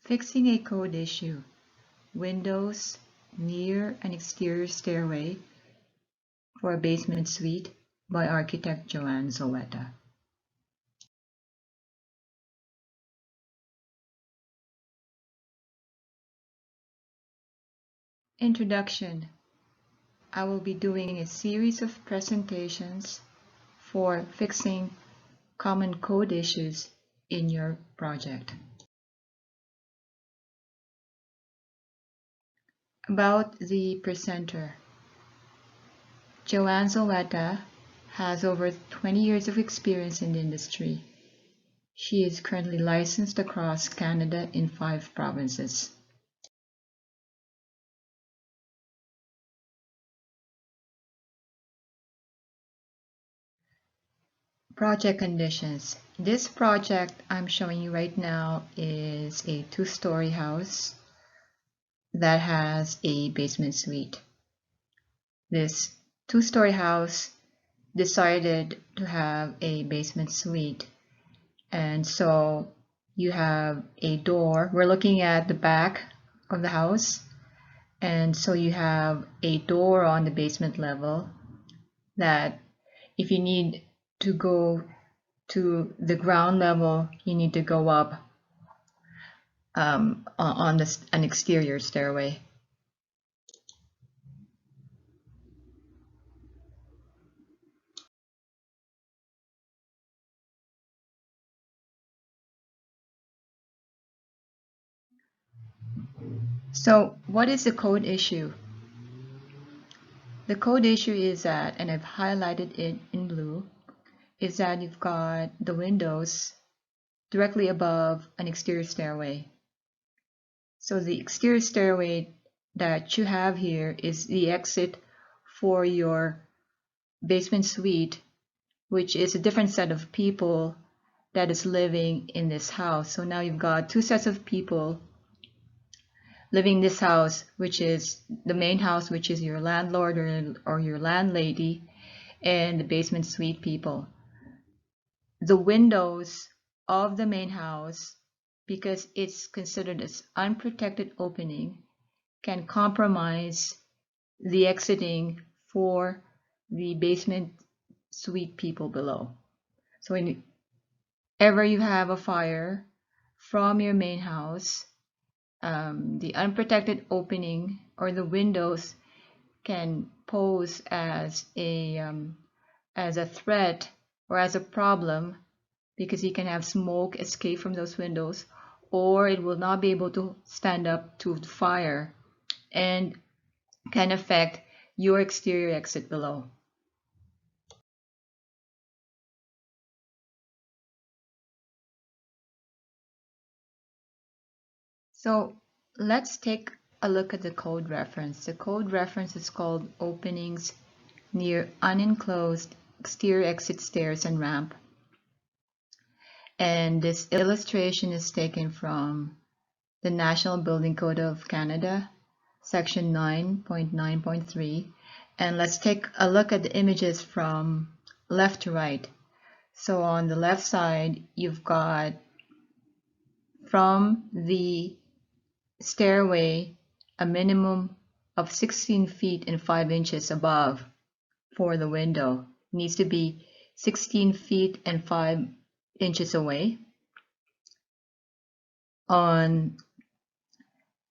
Fixing a code issue. Windows near an exterior stairway for a basement suite by Architect Zulueta. Introduction. I will be doing a series of presentations for fixing common code issues in your project. About the presenter. Zulueta has over 20 years of experience in the industry. She is currently licensed across Canada in 5 provinces. Project conditions. This project I'm showing you right now is a 2-story house that has a basement suite. This 2-story house decided to have a basement suite, and so you have a door. We're looking at the back of the house, and so you have a door on the basement level that if you need to go to the ground level, you need to go up on an exterior stairway. So what is the code issue? The code issue is that, and I've highlighted it in blue, is that you've got the windows directly above an exterior stairway. So the exterior stairway that you have here is the exit for your basement suite, which is a different set of people that is living in this house. So now you've got 2 sets of people living in this house, which is the main house, which is your landlord or your landlady, and the basement suite people. The windows of the main house, because it's considered as unprotected opening, can compromise the exiting for the basement suite people below. So whenever you have a fire from your main house, the unprotected opening or the windows can pose as a threat or as a problem, because you can have smoke escape from those windows, or it will not be able to stand up to the fire and can affect your exterior exit below. So let's take a look at the code reference. The code reference is called Openings Near Unenclosed Exterior Exit Stairs and Ramp. And this illustration is taken from the National Building Code of Canada, section 9.9.3. And let's take a look at the images from left to right. So on the left side, you've got from the stairway a minimum of 16 feet and 5 inches above for the window. It needs to be 16 feet and 5 inches away. On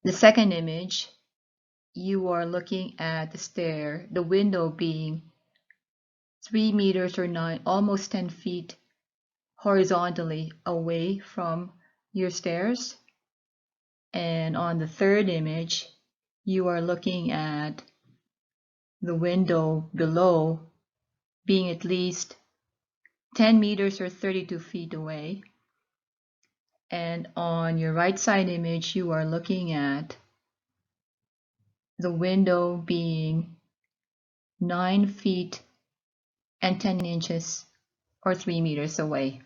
the second image, you are looking at the window being 3 meters or almost 10 feet horizontally away from your stairs. And on the third image, you are looking at the window below being at least 10 meters or 32 feet away. And on your right side image, you are looking at the window being 9 feet and 10 inches or 3 meters away.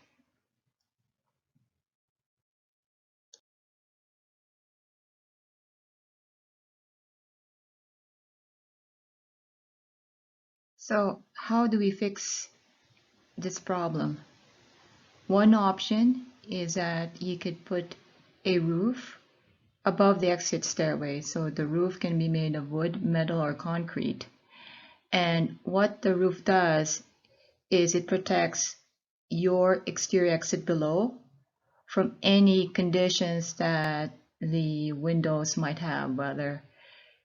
So how do we fix this problem? One option is that you could put a roof above the exit stairway. So the roof can be made of wood, metal, or concrete. And what the roof does is it protects your exterior exit below from any conditions that the windows might have, whether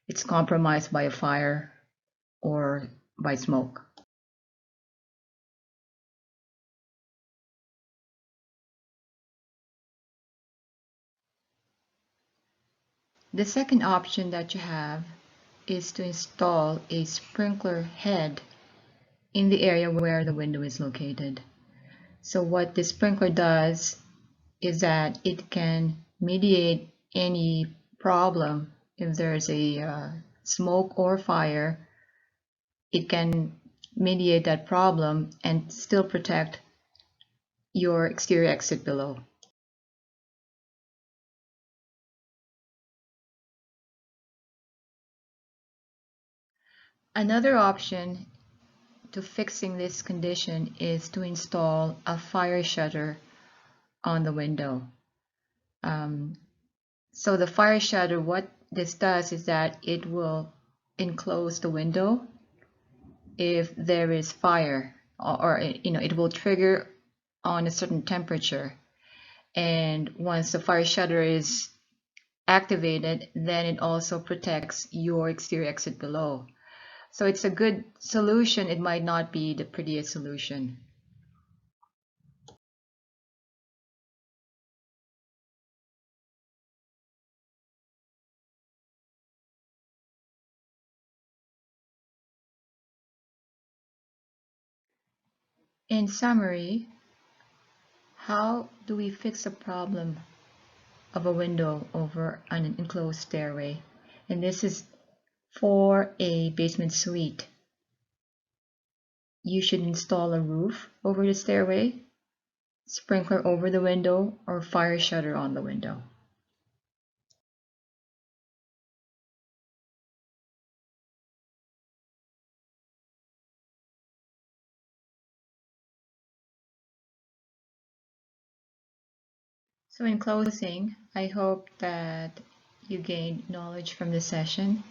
it's compromised by a fire or by smoke. The second option that you have is to install a sprinkler head in the area where the window is located. So what the sprinkler does is that it can mediate any problem. If there's a smoke or fire, it can mediate that problem and still protect your exterior exit below. Another option to fixing this condition is to install a fire shutter on the window. So the fire shutter, what this does is that it will enclose the window if there is fire, or it will trigger on a certain temperature. And once the fire shutter is activated, then it also protects your exterior exit below. So it's a good solution. It might not be the prettiest solution. In summary, how do we fix a problem of a window over an enclosed stairway? And this is for a basement suite. You should install a roof over the stairway, sprinkler over the window, or fire shutter on the window. So in closing, I hope that you gained knowledge from this session.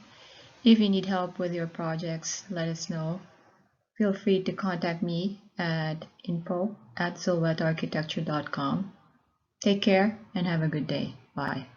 If you need help with your projects, let us know. Feel free to contact me at info@zuluetaarchitecture.com. Take care and have a good day. Bye.